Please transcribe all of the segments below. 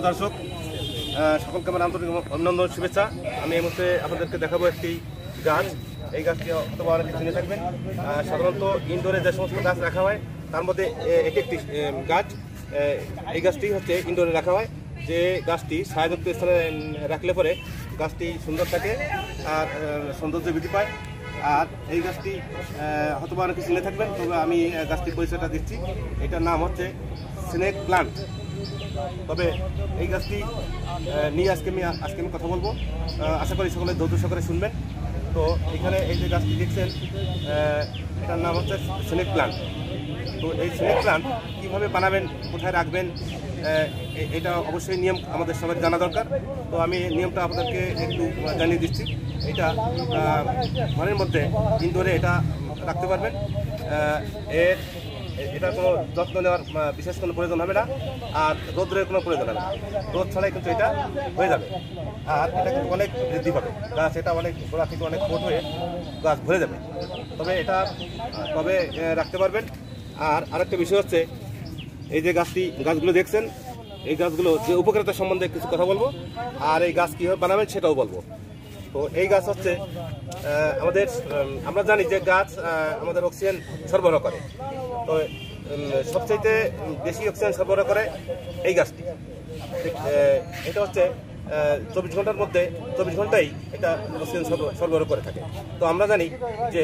দর্শক, সকলকে আমার আন্তরিক অভিনন্দন, শুভেচ্ছা। আমি এই মুহূর্তে আপনাদেরকে দেখাবো একটি গাছ। এই গাছটি হয়তো অনেকে চিনে থাকবেন। সাধারণত ইনডোরে যে সমস্ত গাছ রাখা হয় তার মধ্যে এটি একটি গাছ। এই গাছটি হচ্ছে ইনডোরে রাখা হয়, যে গাছটি ছায়াযুক্ত স্থানে রাখলে পরে গাছটি সুন্দর থাকে আর সৌন্দর্য বৃদ্ধি পায়। আর এই গাছটি হয়তো অনেকে চিনে থাকবেন, তবে আমি গাছটির পরিচয়টা দিচ্ছি। এটার নাম হচ্ছে স্নেক প্লান্ট। তবে এই গাছটি নিয়ে আজকে আমি কথা বলবো। আশা করি সকলে ধৈর্য সহকারে শুনবেন। তো এখানে এই যে গাছটি দেখছেন, এটার নাম হচ্ছে স্নেক প্লান্ট। তো এই স্নেক প্লান্ট কীভাবে বানাবেন, কোথায় রাখবেন, এটা অবশ্যই নিয়ম আমাদের সবার জানা দরকার। তো আমি নিয়মটা আপনাদেরকে একটু জানিয়ে দিচ্ছি। এটা ঘরের মধ্যে ইনডোরে এটা রাখতে পারবেন। এটার কোনো যত্ন নেওয়ার বিশেষ কোনো প্রয়োজন হবে না, আর রোদ্রের কোনো প্রয়োজন হবে না। রোদ ছাড়াই কিন্তু এটা হয়ে যাবে, আর এটা কিন্তু অনেক বৃদ্ধি পাবে গাছ। এটা অনেক গোড়া থেকে অনেক ফোট হয়ে গাছ ভরে যাবে। তবে এটা কবে রাখতে পারবেন। আর আরেকটা বিষয় হচ্ছে, এই যে গাছগুলো দেখছেন, এই গাছগুলো যে উপকারিতা সম্বন্ধে কিছু কথা বলবো, আর এই গাছ কীভাবে বানাবেন সেটাও বলবো। তো এই গাছ হচ্ছে আমরা জানি যে গাছ আমাদের অক্সিজেন সরবরাহ করে। তো সবচাইতে বেশি অক্সিজেন সরবরাহ করে এই গাছটি। এটা হচ্ছে 24 ঘন্টার মধ্যে 24 ঘন্টাই এটা অক্সিজেন সরবরাহ করে থাকে। তো আমরা জানি যে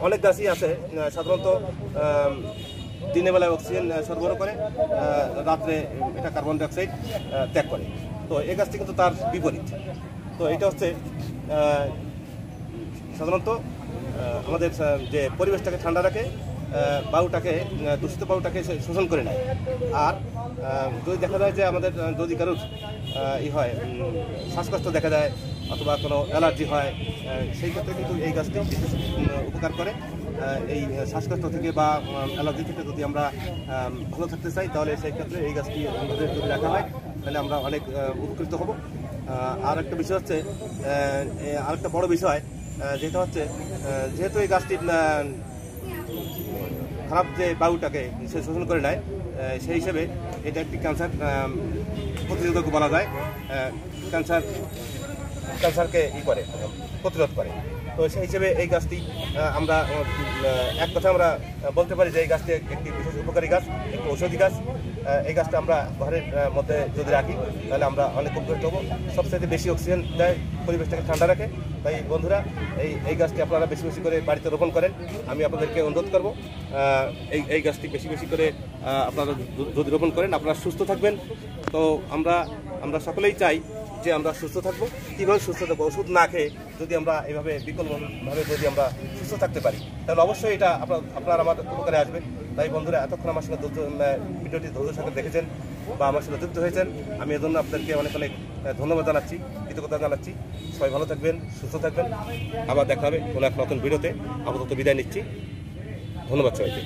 অনেক গাছই আছে সাধারণত দিনের বেলায় অক্সিজেন সরবরাহ করে, রাত্রে এটা কার্বন ডাইঅক্সাইড ত্যাগ করে। তো এই গাছটি কিন্তু তার বিপরীত। তো এটা হচ্ছে সাধারণত আমাদের যে পরিবেশটাকে ঠান্ডা রাখে, বায়ুটাকে, দূষিত বায়ুটাকে শোষণ করে নেয়। আর যদি দেখা যায় যে আমাদের যদি কারোর হয় শ্বাসকষ্ট দেখা যায় অথবা কোনো অ্যালার্জি হয়, সেই ক্ষেত্রে কিন্তু এই গাছটি বিশেষ উপকার করে। এই শ্বাসকষ্ট থেকে বা অ্যালার্জি থেকে যদি আমরা ভালো থাকতে চাই, তাহলে সেই ক্ষেত্রে এই গাছটি যদি রাখা হয় তাহলে আমরা অনেক উপকৃত হব। আর একটা বিষয় হচ্ছে, আরেকটা বড় বিষয় যেটা হচ্ছে, যেহেতু এই গাছটি খারাপ যে বায়ুটাকে সে শোষণ করে নেয়, সেই হিসেবে এটা একটি ক্যান্সার প্রতিরোধক বলা যায়। ক্যান্সারকে প্রতিরোধ করে। তো সেই হিসেবে এই গাছটি আমরা এক কথা আমরা বলতে পারি যে এই গাছটি একটি বিশেষ উপকারী গাছ, একটি ঔষধি গাছ। এই গাছটা আমরা ঘরের মধ্যে যদি রাখি তাহলে আমরা অনেক উপকৃত হব। সবচেয়ে বেশি অক্সিজেন দেয়, পরিবেশটাকে ঠান্ডা রাখে। তাই বন্ধুরা, এই গাছটি আপনারা বেশি বেশি করে বাড়িতে রোপণ করেন। আমি আপনাদেরকে অনুরোধ করব, এই গাছটি বেশি বেশি করে আপনারা যদি রোপণ করেন, আপনারা সুস্থ থাকবেন। তো আমরা সকলেই চাই যে আমরা সুস্থ থাকবো। কীভাবে সুস্থ থাকবো? ওষুধ না খেয়ে যদি আমরা এইভাবে বিকল্পভাবে যদি আমরা সুস্থ থাকতে পারি, তাহলে অবশ্যই এটা আপনার আমার উপকারে আসবে। তাই বন্ধুরা, এতক্ষণ আমার সঙ্গে ভিডিওটি ধৈর্যের সাথে দেখেছেন বা আমার সাথে যুক্ত হয়েছেন, আমি এজন্য আপনাদেরকে অনেক অনেক ধন্যবাদ জানাচ্ছি, কৃতজ্ঞতা জানাচ্ছি। সবাই ভালো থাকবেন, সুস্থ থাকবেন। আবার দেখা হবে কোনো এক নতুন ভিডিওতে। আপাতত বিদায় নিচ্ছি। ধন্যবাদ সবাইকে।